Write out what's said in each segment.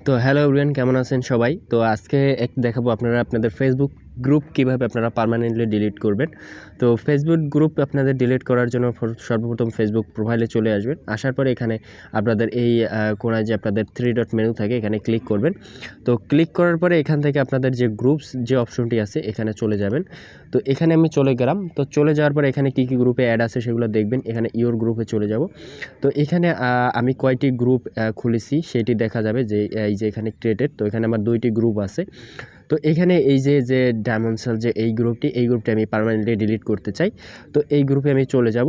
তো hello everyone, কেমন আছেন সবাই? তো আজকে দেখাবো আপনাদের ফেসবুক গ্রুপ কিভাবে আপনারা পার্মানেন্টলি ডিলিট করবেন। তো ফেসবুক গ্রুপ আপনাদের ডিলিট করার জন্য সর্বপ্রথম ফেসবুক প্রোফাইলে চলে আসবেন। আসার পরে এখানে আপনাদের এই কোণায় যে আপনাদের 3 ডট মেনু থাকে এখানে ক্লিক করবেন। তো ক্লিক করার পরে এখান থেকে আপনাদের যে গ্রুপস যে অপশনটি আছে এখানে চলে যাবেন। তো এখানে আমি চলে গেলাম। তো চলে যাওয়ার পরে এখানে কী গ্রুপে অ্যাড আছে সেগুলো দেখবেন। এখানে ইওর গ্রুপে চলে যাব। তো এখানে আমি কয়টি গ্রুপ খুলেছি সেটি দেখা যাবে যে এই যে এখানে ক্রিয়েটেড। তো এখানে আমার 2টি গ্রুপ আছে। তো এখানে এই যে ডায়মন্ডসেল যে এই গ্রুপটি আমি পার্মানেন্টলি ডিলিট করতে চাই। তো এই গ্রুপে আমি চলে যাব।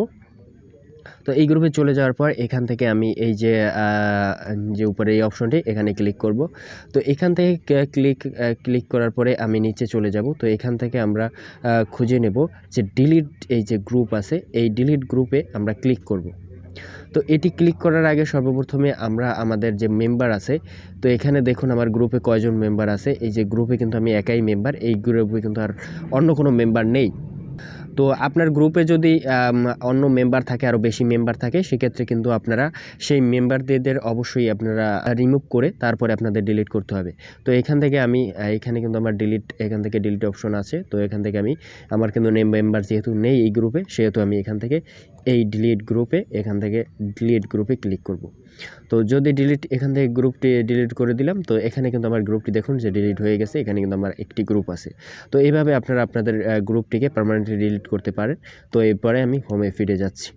তো এই গ্রুপে চলে যাওয়ার পর এখান থেকে আমি এই যে উপরে এই অপশনটি এখানে ক্লিক করব। তো এখান থেকে ক্লিক করার পরে আমি নিচে চলে যাব। তো এখান থেকে আমরা খুঁজে নেব যে ডিলিট এই যে গ্রুপ আছে, এই ডিলিট গ্রুপে আমরা ক্লিক করব। তো এটি ক্লিক করার আগে সর্বপ্রথমে আমরা আমাদের যে মেম্বার আছে, তো এখানে দেখুন আমার গ্রুপে কয়জন মেম্বার আছে। এই যে গ্রুপে কিন্তু আমি একাই মেম্বার, এই গ্রুপে কিন্তু আর অন্য কোনো মেম্বার নেই। তো আপনার গ্রুপে যদি অন্য মেম্বার থাকে, আরও বেশি মেম্বার থাকে, সেক্ষেত্রে কিন্তু আপনারা সেই মেম্বারদের অবশ্যই আপনারা রিমুভ করে তারপরে আপনাদের ডিলিট করতে হবে। তো এখান থেকে আমি এখানে কিন্তু আমার এখান থেকে ডিলিট অপশন আছে। তো এখান থেকে আমার কিন্তু মেম্বার যেহেতু নেই এই গ্রুপে, সেহেতু আমি এখান থেকে এই ডিলিট গ্রুপে ক্লিক করব। তো যদি এখান থেকে গ্রুপটি ডিলিট করে দিলাম, তো এখানে কিন্তু আমার গ্রুপটি দেখুন যে ডিলিট হয়ে গেছে। এখানে কিন্তু আমার একটি গ্রুপ আছে। তো এইভাবে আপনারা আপনাদের গ্রুপটিকে পার্মানেন্টলি ডিলিট করতে পারেন। তো এরপরে আমি হোমে ফিরে যাচ্ছি।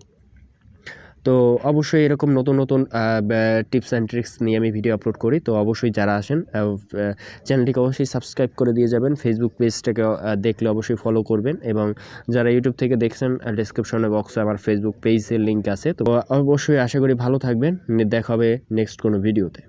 তো অবশ্যই এরকম নতুন টিপস অ্যান্ড ট্রিক্স নিয়ে আমি ভিডিও আপলোড করি। তো অবশ্যই যারা আসেন চ্যানেলটিকে অবশ্যই সাবস্ক্রাইব করে দিয়ে যাবেন। ফেসবুক পেজটাকে দেখলে অবশ্যই ফলো করবেন, এবং যারা ইউটিউব থেকে দেখছেন ডেসক্রিপশনে বক্সে আমার ফেসবুক পেজের লিঙ্ক আছে। তো অবশ্যই আশা করি ভালো থাকবেন। দেখা হবে নেক্সট কোনো ভিডিওতে।